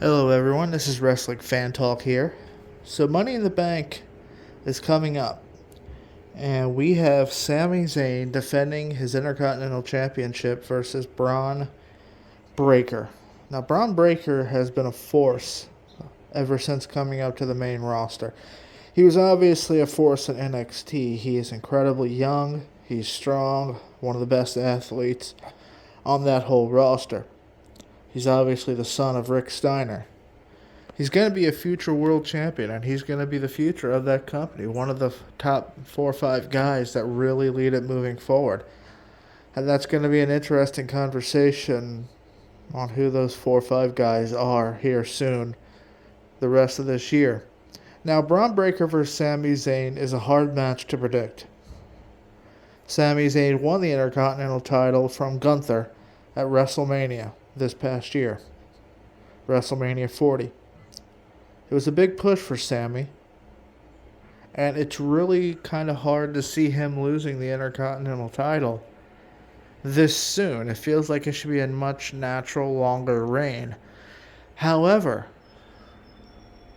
Hello, everyone. This is Wrestling Fan Talk here. So, Money in the Bank is coming up, and we have Sami Zayn defending his Intercontinental Championship versus Bron Breakker. Now, Bron Breakker has been a force ever since coming up to the main roster. He was obviously a force in NXT. He is incredibly young, he's strong, one of the best athletes on that whole roster. He's obviously the son of Rick Steiner. He's going to be a future world champion, and he's going to be the future of that company. One of the top 4 or 5 guys that really lead it moving forward. And that's going to be an interesting conversation on who those 4 or 5 guys are here soon, the rest of this year. Now, Bron Breakker versus Sami Zayn is a hard match to predict. Sami Zayn won the Intercontinental title from Gunther at WrestleMania this past year, WrestleMania 40. It was a big push for Sami, and it's really kind of hard to see him losing the Intercontinental title this soon. It feels like it should be a much natural, longer reign. However,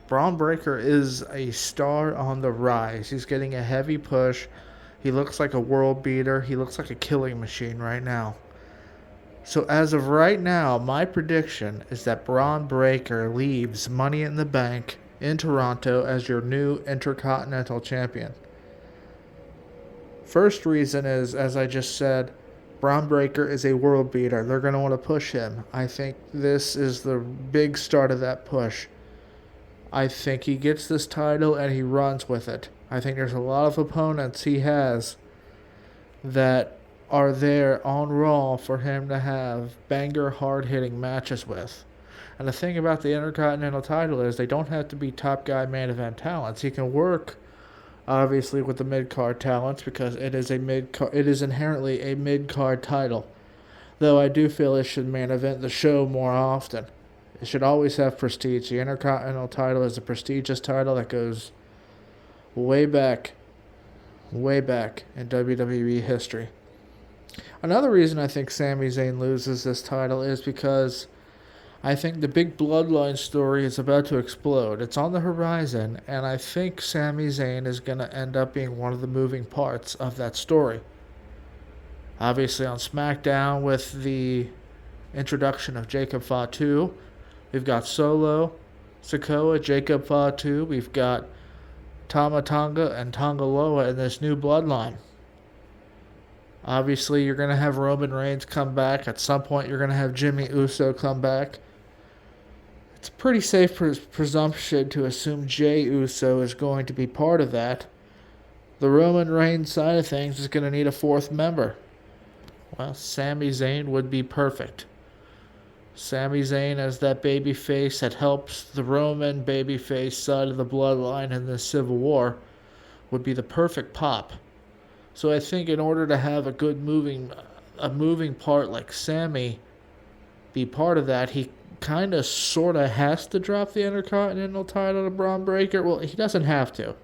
Bron Breakker is a star on the rise. He's getting a heavy push. He looks like a world beater. He looks like a killing machine right now. So as of right now, my prediction is that Bron Breakker leaves Money in the Bank in Toronto as your new Intercontinental Champion. First reason is, as I just said, Bron Breakker is a world beater. They're going to want to push him. I think this is the big start of that push. I think he gets this title and he runs with it. I think there's a lot of opponents he has that are there on Raw for him to have banger, hard-hitting matches with. And the thing about the Intercontinental title is they don't have to be top guy main event talents. He can work, obviously, with the mid-card talents because it is inherently a mid-card title. Though I do feel it should main event the show more often. It should always have prestige. The Intercontinental title is a prestigious title that goes way back in WWE history. Another reason I think Sami Zayn loses this title is because I think the big bloodline story is about to explode. It's on the horizon, and I think Sami Zayn is going to end up being one of the moving parts of that story. Obviously on SmackDown with the introduction of Jacob Fatu, we've got Solo, Sikoa, Jacob Fatu, we've got Tama Tonga and Tonga Loa in this new bloodline. Obviously, you're going to have Roman Reigns come back. At some point, you're going to have Jimmy Uso come back. It's a pretty safe presumption to assume Jey Uso is going to be part of that. The Roman Reigns side of things is going to need a 4th member. Well, Sami Zayn would be perfect. Sami Zayn as that babyface that helps the Roman babyface side of the bloodline in the Civil War would be the perfect pop. So I think in order to have a moving part like Sami be part of that, he kind of sort of has to drop the Intercontinental title to Bron Breakker. Well, he doesn't have to.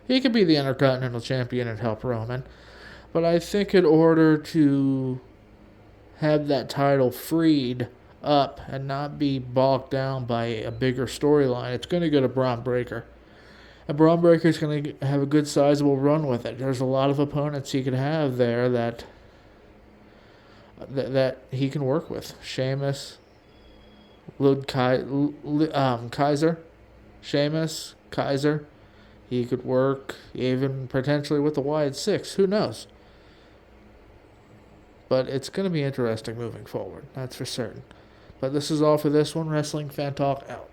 He could be the Intercontinental Champion and help Roman. But I think in order to have that title freed up and not be bogged down by a bigger storyline, it's going to go to Bron Breakker. And Bron Breakker is going to have a good sizable run with it. There's a lot of opponents he could have there that he can work with. Sheamus, Kaiser, Sheamus, Kaiser. He could work even potentially with the Wyatt Six. Who knows? But it's going to be interesting moving forward. That's for certain. But this is all for this one. Wrestling Fan Talk out.